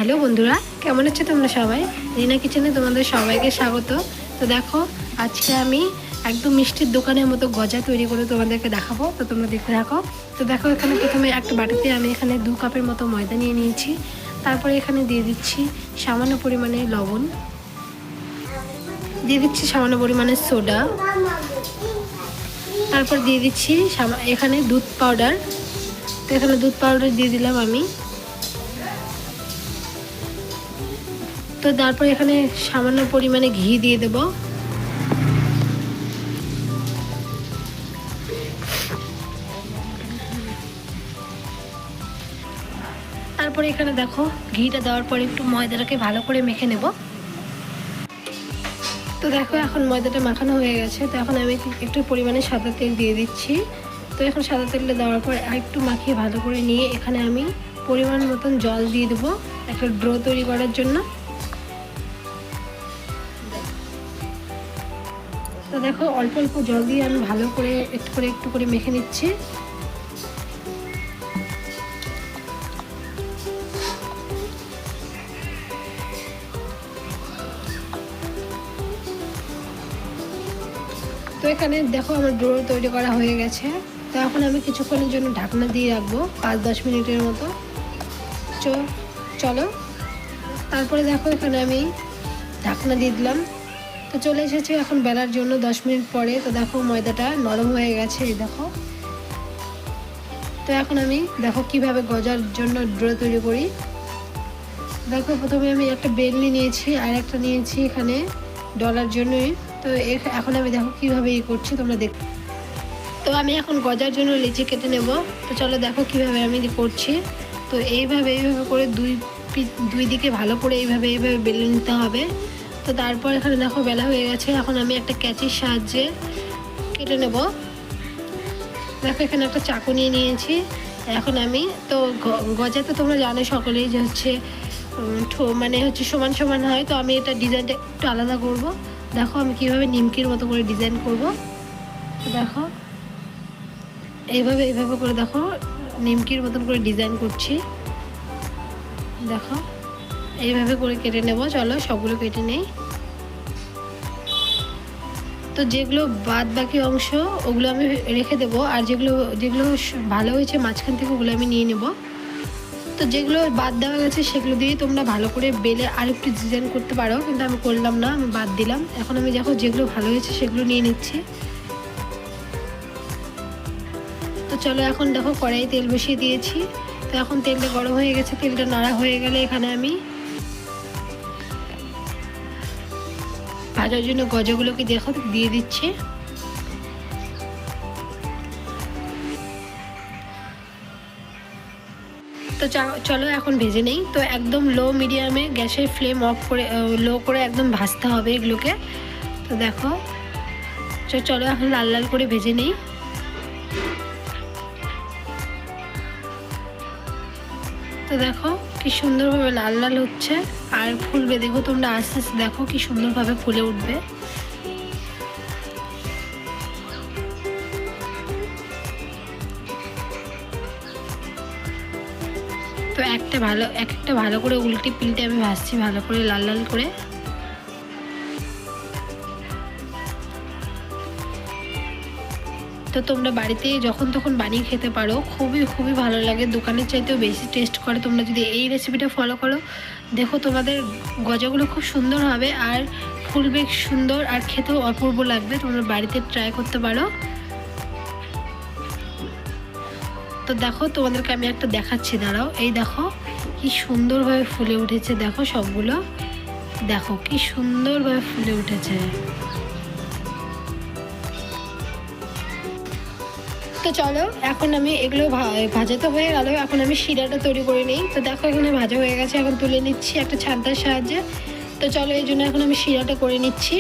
Hello বন্ধুরা, কেমন আছো তোমরা সবাই? রিনা কিচেনে তোমাদের সবাইকে স্বাগত। তো দেখো, আজকে আমি একদম মিষ্টির দোকানের মতো গজা তৈরি করে তোমাদেরকে দেখাবো। তো তোমরা দেখতে থাকো। তো দেখো, এখানে প্রথমে একটা বাটিতে আমি এখানে 2 কাপের মতো ময়দা নিয়ে নিয়েছি। তারপরে এখানে দিয়ে দিচ্ছি সামান্য পরিমাণে লবণ, দিয়ে দিচ্ছি সামান্য পরিমাণে সোডা, তারপর দিয়ে দিচ্ছি এখানে দুধ পাউডার। তো এখানে দুধ পাউডার দিয়ে দিলাম আমি। তো তারপর এখানে সামান্য পরিমাণে ঘি দিয়ে দেব। তারপরে এখানে দেখো, ঘিটা দেওয়ার পর একটু ময়দাটাকে ভালো করে মেখে নেব। তো দেখো, এখন ময়দাটা মাখানো হয়ে গেছে। তো এখন আমি একটু পরিমাণে সাদা তেল দিয়ে দিচ্ছি। তো এখন সাদা তেলটা দেওয়ার পর একটু মাখিয়ে ভালো করে নিয়ে এখানে আমি পরিমাণ মতন জল দিয়ে দেবো একটা ডো তৈরি করার জন্য। তো দেখো, অল্প অল্প জল দিয়ে আমি ভালো করে একটু করে মেখে নিচ্ছি। তো এখানে দেখো, আমার ডো তৈরি করা হয়ে গেছে। তো এখন আমি কিছুক্ষণের জন্য ঢাকনা দিয়ে রাখবো, 5-10 মিনিটের মতো। চলো, তারপরে দেখো, এখানে আমি ঢাকনা দিয়ে দিলাম। তো চলে এসেছে এখন বেলার জন্য 10 মিনিট পরে। তো দেখো, ময়দাটা নরম হয়ে গেছে, এই দেখো। তো এখন আমি দেখো কিভাবে গজার জন্য ডো তৈরি করি। দেখো, প্রথমে আমি একটা বেলনি নিয়েছি আর একটা নিয়েছি এখানে ডলার জন্যই। তো এখন আমি দেখো কিভাবে করছি, তোমরা দেখ। তো আমি এখন গজার জন্য লিচি কেটে নেব। তো চলো দেখো কিভাবে আমি করছি। তো এইভাবে করে দুই দিকে ভালো করে এইভাবে বেলে নিতে হবে। তো তারপর এখানে দেখো বেলা হয়ে গেছে। এখন আমি একটা ক্যাচির সাহায্যে কেটে নেব। দেখো, এখানে একটা চাকু নিয়ে নিয়েছি। এখন আমি তো গজা তো তোমরা জানো সকলেই যে হচ্ছে মানে হচ্ছে সমান সমান হয়। তো আমি এটা ডিজাইনটা একটু আলাদা করব। দেখো আমি কিভাবে নিমকির মতো করে ডিজাইন করব। তো দেখো, এইভাবে করে দেখো নিমকির মতন করে ডিজাইন করছি। দেখো, এইভাবে করে কেটে নেব। চলো সবগুলো কেটে নেই। তো যেগুলো বাদ বাকি অংশ ওগুলো আমি রেখে দেবো, আর যেগুলো ভালো হয়েছে মাঝখান থেকে ওগুলো আমি নিয়ে নেব। তো যেগুলো বাদ দেওয়া গেছে সেগুলো দিয়ে তোমরা ভালো করে বেলে আর একটু ডিজাইন করতে পারো, কিন্তু আমি করলাম না, আমি বাদ দিলাম। এখন আমি দেখো যেগুলো ভালো হয়েছে সেগুলো নিয়ে নিচ্ছি। তো চলো, এখন দেখো কড়াইয়ে তেল বসিয়ে দিয়েছি। তো এখন তেলটা গরম হয়ে গেছে। তেলটা নাড়া হয়ে গেলে এখানে আমি ভাজার জন্য গজাগুলোকে দেখো দিয়ে দিচ্ছি। তো চলো এখন ভেজে নেই। তো একদম লো মিডিয়ামে গ্যাসের ফ্লেম অফ করে লো করে একদম ভাজতে হবে এগুলোকে। তো দেখো, চলো এখন লাল লাল করে ভেজে নেই। তো দেখো কি সুন্দরভাবে লাল লাল হচ্ছে আর ফুলবে। দেখো তোমরা আস্তে আস্তে দেখো কি সুন্দরভাবে ফুলে উঠবে। তো একটা ভালো করে উল্টে পিল্টে আমি ভাজছি ভালো করে লাল লাল করে। তো তোমরা বাড়িতে যখন তখন বানিয়ে খেতে পারো, খুবই ভালো লাগে, দোকানের চাইতেও বেশি টেস্ট করে তোমরা যদি এই রেসিপিটা ফলো করো। দেখো তোমাদের গজাগুলো খুব সুন্দর হবে আর ফুলবে সুন্দর, আর খেতেও অপূর্ব লাগবে। তোমরা বাড়িতে ট্রাই করতে পারো। তো দেখো, তোমাদেরকে আমি একটা দেখাচ্ছি, দাঁড়াও। এই দেখো কি সুন্দরভাবে ফুলে উঠেছে। দেখো সবগুলো, দেখো কি সুন্দরভাবে ফুলে উঠেছে। তো চলো, এখন আমি এগুলো ভাজা তো হয়ে গেল। এখন আমি শিরাটা তৈরি করে নিই। তো দেখো, এখানে ভাজা হয়ে গেছে, এখন তুলে নিচ্ছি একটা ছান্তার সাহায্যে। তো চলো, এই জন্য এখন আমি শিরাটা করে নিচ্ছি।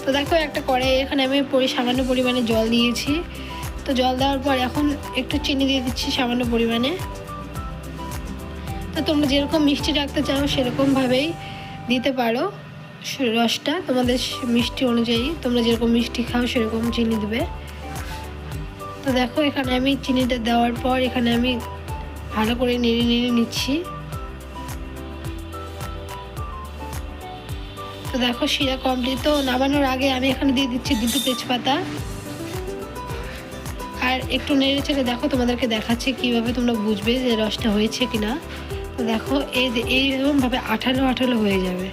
তো দেখো, একটা কড়াই এখানে আমি সামান্য পরিমাণে জল দিয়েছি। তো জল দেওয়ার পর এখন একটু চিনি দিয়ে দিচ্ছি সামান্য পরিমাণে। তো তোমরা যেরকম মিষ্টি রাখতে চাও সেরকমভাবেই দিতে পারো রসটা, তোমাদের মিষ্টি অনুযায়ী। তোমরা যেরকম মিষ্টি খাও সেরকম চিনি দেবে। তো দেখো, এখানে আমি চিনিটা দেওয়ার পর এখানে আমি ভালো করে নেড়ে নিচ্ছি। তো দেখো শিরা কমপ্লিট। তো নামানোর আগে আমি এখানে দিয়ে দিচ্ছি 2টো তেজপাতা, আর একটু নেড়ে চেড়ে দেখো, তোমাদেরকে দেখাচ্ছি কিভাবে তোমরা বুঝবে যে রসটা হয়েছে কিনা। তো দেখো এইরকমভাবে আঠালো আঠালো হয়ে যাবে।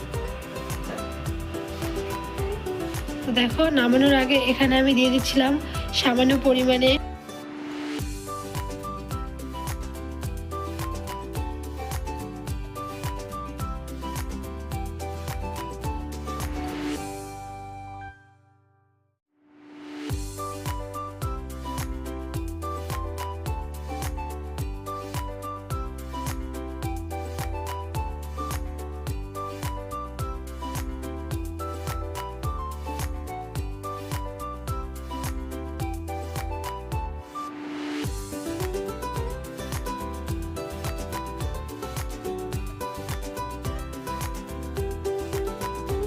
তো দেখো নামানোর আগে এখানে আমি দিয়ে দিচ্ছিলাম সামান্য পরিমাণে